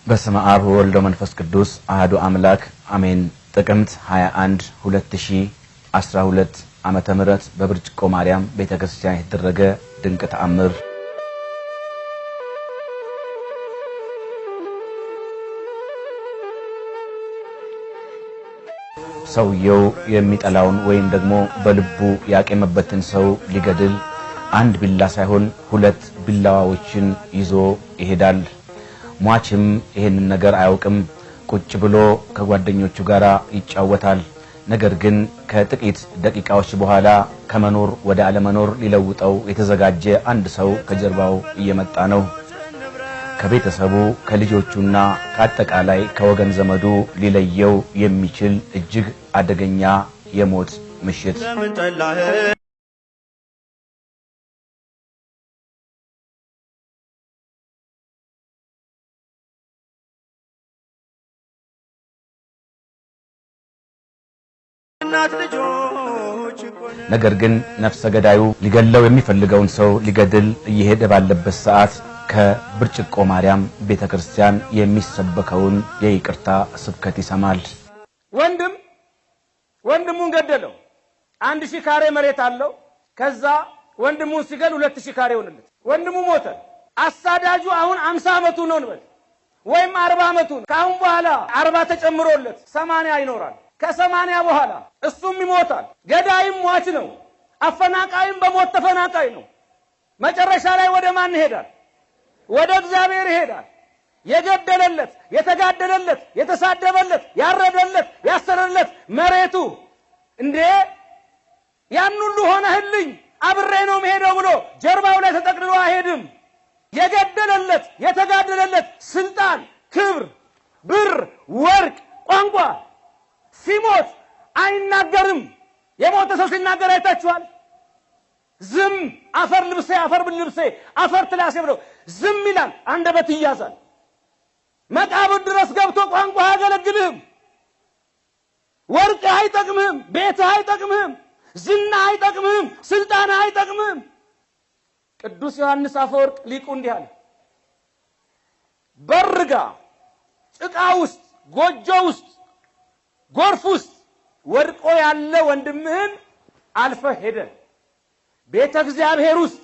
በስመ አብ ወወልድ ወመንፈስ ቅዱስ አሐዱ አምላክ አሜን። ጥቅምት 21 2012 ዓመተ ምህረት በብርጭቆ ማርያም ቤተክርስቲያን የተደረገ ድንቅ ተአምር። ሰውየው የሚጠላውን ወይም ደግሞ በልቡ ያቀመበትን ሰው ሊገድል አንድ ቢላ ሳይሆን ሁለት ቢላዋዎችን ይዞ ይሄዳል። ሟችም ይሄንን ነገር አያውቅም። ቁጭ ብሎ ከጓደኞቹ ጋራ ይጫወታል። ነገር ግን ከጥቂት ደቂቃዎች በኋላ ከመኖር ወደ አለመኖር ሊለውጠው የተዘጋጀ አንድ ሰው ከጀርባው እየመጣ ነው። ከቤተሰቡ ከልጆቹና ከአጠቃላይ ከወገን ዘመዱ ሊለየው የሚችል እጅግ አደገኛ የሞት ምሽት። ነገር ግን ነፍሰ ገዳዩ ሊገለው የሚፈልገውን ሰው ሊገድል እየሄደ ባለበት ሰዓት ከብርጭቆ ማርያም ቤተክርስቲያን የሚሰበከውን የይቅርታ ስብከት ይሰማል። ወንድሙን ገደለው። 1000 ካሬ መሬት አለው። ከዛ ወንድሙን ሲገል 2000 ካሬ ሆነለት። ወንድሙ ሞተ። አሳዳጁ አሁን 50 አመቱ ነው እንበል ወይም 40 አመቱ ነው። ካሁን በኋላ 40 ተጨምሮለት 80 ይኖራል። ከ80 በኋላ እሱም ይሞታል። ገዳይም ሟች ነው። አፈናቃይም በሞት ተፈናቃይ ነው። መጨረሻ ላይ ወደ ማን ይሄዳል? ወደ እግዚአብሔር ይሄዳል። የገደለለት፣ የተጋደለለት፣ የተሳደበለት፣ ያረደለት፣ ያሰረለት መሬቱ እንዴ ያን ሁሉ ሆነህልኝ አብሬ ነው መሄደው ብሎ ጀርባው ላይ ተጠቅልሎ አይሄድም። የገደለለት፣ የተጋደለለት ስልጣን፣ ክብር፣ ብር፣ ወርቅ፣ ቋንቋ ሲሞት አይናገርም። የሞተ ሰው ሲናገር አይታችኋል? ዝም አፈር ልብሴ አፈር ልብሴ አፈር ትላሴ ብሎ ዝም ይላል። አንደበት ይያዛል። መቃብር ድረስ ገብቶ ቋንቋ አያገለግልህም። ወርቅ አይጠቅምህም፣ ቤት አይጠቅምህም፣ ዝና አይጠቅምህም፣ ስልጣን አይጠቅምህም። ቅዱስ ዮሐንስ አፈወርቅ ሊቁ እንዲህ አለ። በርጋ ጭቃ ውስጥ ጎጆ ውስጥ ጎርፍ ውስጥ ወድቆ ያለ ወንድምህን አልፈህ ሄደ ቤተ እግዚአብሔር ውስጥ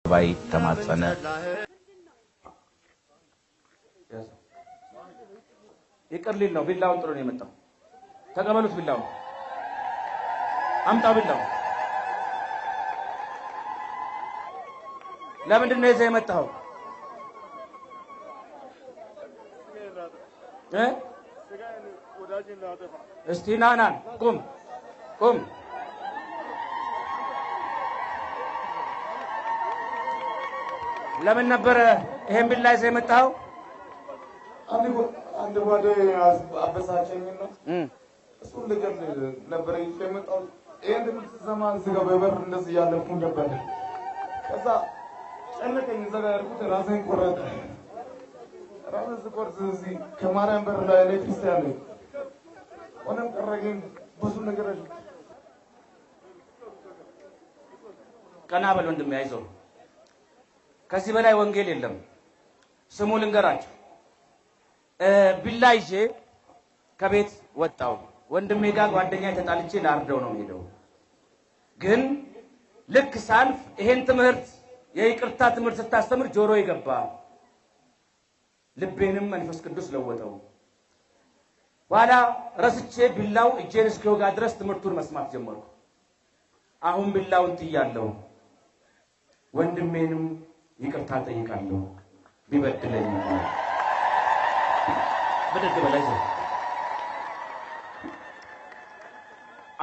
ባይ ተማጸነ። ይቅርልኝ ነው። ቢላውን ጥሩ ነው የመጣው። ተቀበሉት። ቢላውን አምጣው። ቢላው ለምንድን ነው ይዘህ የመጣው? እስቲ ና ቁም። ለምን ነበር ይሄን ቢላ ይዘህ የመጣው? አንድ ጓደኛዬ አበሳጨኝ ነው እሱ ልገል ነበር የመጣው። ይሄን ድምፅ ዘማን ስጋ በበር እንደዚህ ያለፉ ነበር። ከዛ ጨነቀኝ። ዘጋ ያልኩት ራሴን ቆረጠ። ራሴን ስቆርጥ እዚህ ከማርያም በር ላይ ክርስቲያን ነኝ ሆነም ቀረገኝ ብዙ ነገር አለ። ቀና በል ወንድሜ አይዞህ። ከዚህ በላይ ወንጌል የለም። ስሙ ልንገራችሁ። ቢላይጄ ከቤት ወጣው ወንድሜ ጋር ጓደኛዬ ተጣልቼ ላርደው ነው ሄደው ግን ልክ ሳልፍ ይሄን ትምህርት የይቅርታ ትምህርት ስታስተምር ጆሮ ይገባ ልቤንም መንፈስ ቅዱስ ለወጠው ዋላ ረስቼ ቢላው እጄን እስኪወጋ ድረስ ትምህርቱን መስማት ጀመርኩ አሁን ቢላውን ጥያለሁ ወንድሜንም ይቅርታ ጠይቃለሁ ቢበድለኝ በደግ በላይ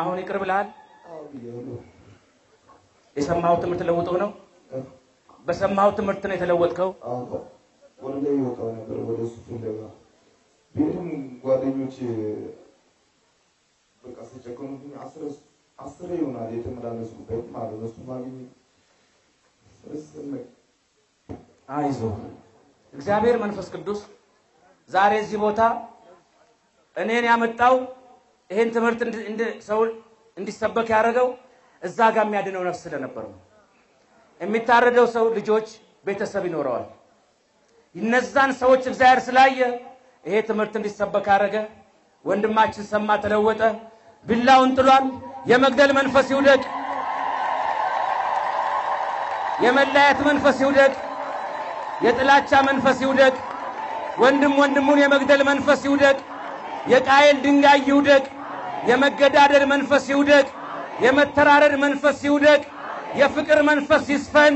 አሁን ይቅር ብለሃል የሰማው ትምህርት ለውጠው ነው በሰማው ትምህርት ነው የተለወጥከው ወንዴ ይወጣው ነበር ወደ እሱ ፍለጋ ቢሆን ጓደኞቼ በቃ ሲጨቆኑኝ አስረ ይሆናል የተመላለሱበት ማለት ነው እሱ ማግኘት አይዞ እግዚአብሔር መንፈስ ቅዱስ ዛሬ እዚህ ቦታ እኔን ያመጣው ይሄን ትምህርት ሰው እንዲሰበክ ያደረገው እዛ ጋር የሚያድነው ነፍስ ስለነበር ነው የሚታረደው ሰው ልጆች ቤተሰብ ይኖረዋል እነዛን ሰዎች እግዚአብሔር ስላየ ይሄ ትምህርት እንዲሰበክ ያደረገ ወንድማችን ሰማ ተለወጠ ቢላውን ጥሏል የመግደል መንፈስ ይውደቅ የመላየት መንፈስ ይውደቅ የጥላቻ መንፈስ ይውደቅ ወንድሙን የመግደል መንፈስ ይውደቅ የቃየል ድንጋይ ይውደቅ የመገዳደል መንፈስ ይውደቅ የመተራረድ መንፈስ ይውደቅ የፍቅር መንፈስ ይስፈን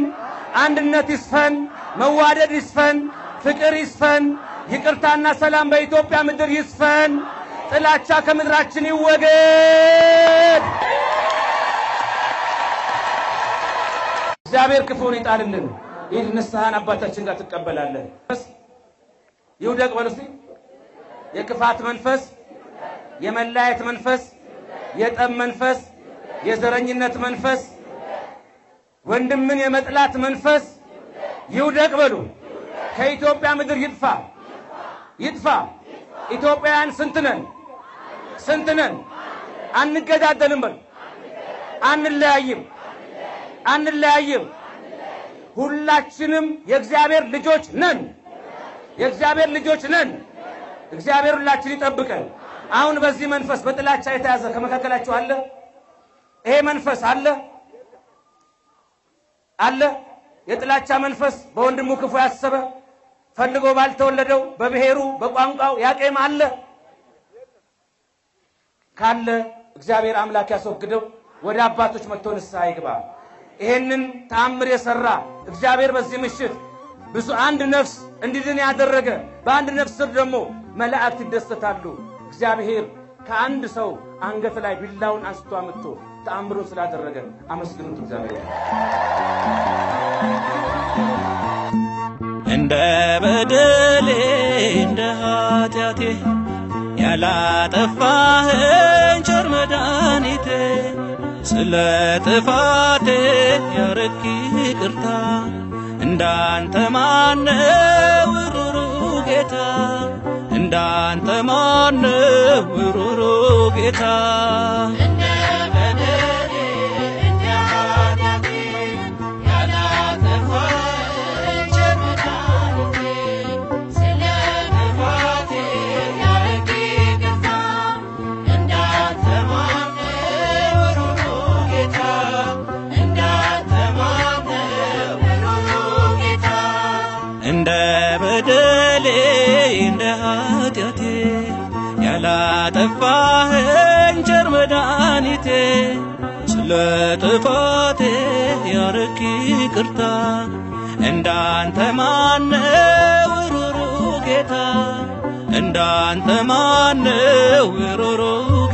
አንድነት ይስፈን መዋደድ ይስፈን ፍቅር ይስፈን ይቅርታና ሰላም በኢትዮጵያ ምድር ይስፈን ጥላቻ ከምድራችን ይወገድ እግዚአብሔር ክፉን ይጣልልን ይህ ንስሐን አባታችን ጋር ተቀበላለን ይውደቅ በሉሲ የክፋት መንፈስ የመላየት መንፈስ የጠብ መንፈስ የዘረኝነት መንፈስ ወንድምን የመጥላት መንፈስ ይውደቅ በሉ ከኢትዮጵያ ምድር ይጥፋ ኢትዮጵያውያን ስንት ነን አንገዳደልም በሉ አንለያይም ሁላችንም የእግዚአብሔር ልጆች ነን እግዚአብሔር ሁላችን ይጠብቀን አሁን በዚህ መንፈስ በጥላቻ የተያዘ ከመካከላችሁ አለ ይሄ መንፈስ አለ የጥላቻ መንፈስ በወንድሙ ክፉ ያሰበ ፈልጎ ባልተወለደው በብሔሩ በቋንቋው ያቀም አለ ካለ እግዚአብሔር አምላክ ያስወግደው ወደ አባቶች መጥቶ ንስሐ ይግባ ይሄንን ተአምር የሰራ እግዚአብሔር በዚህ ምሽት ብዙ አንድ ነፍስ እንዲድን ያደረገ በአንድ ነፍስ ስር ደግሞ መላእክት ይደሰታሉ እግዚአብሔር ከአንድ ሰው አንገት ላይ ቢላውን አንስቶ አመጥቶ ተአምሩን ስላደረገ አመስግኑት እግዚአብሔር እንደ በደሌ እንደ ኃጢአቴ ያላጠፋኸኝ ቸር መድኃኒቴ ስለ ጥፋቴ ያረክ ይቅርታ እንዳንተ ማነው ሩሩ ጌታ እንዳንተ ማነው ሩሩ ጌታ እንደ በደሌ እንደ ኃጢአቴ ያላጠፋኸኝ ቸር መድኃኒቴ ስለ ጥፋቴ ያረክ ይቅርታ እንዳንተ ማነው ሩሩ ጌታ እንዳንተ ማነው ሩሩ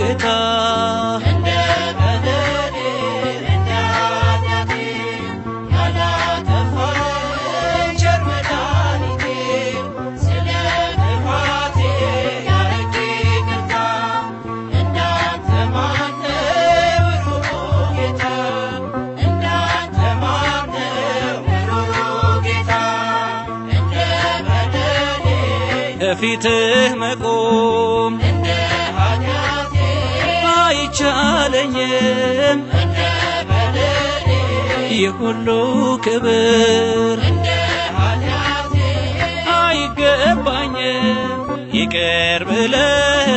ጌታ ፊትህ መቆም እንደ ኃጢአቴ አይቻለኝም እንደ በደሌ የሁሉ ክብር እንደ ይቅር ብለህ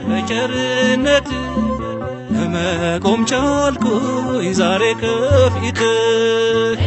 በቸርነት ለመቆም ቻልኩኝ ዛሬ ከፊትህ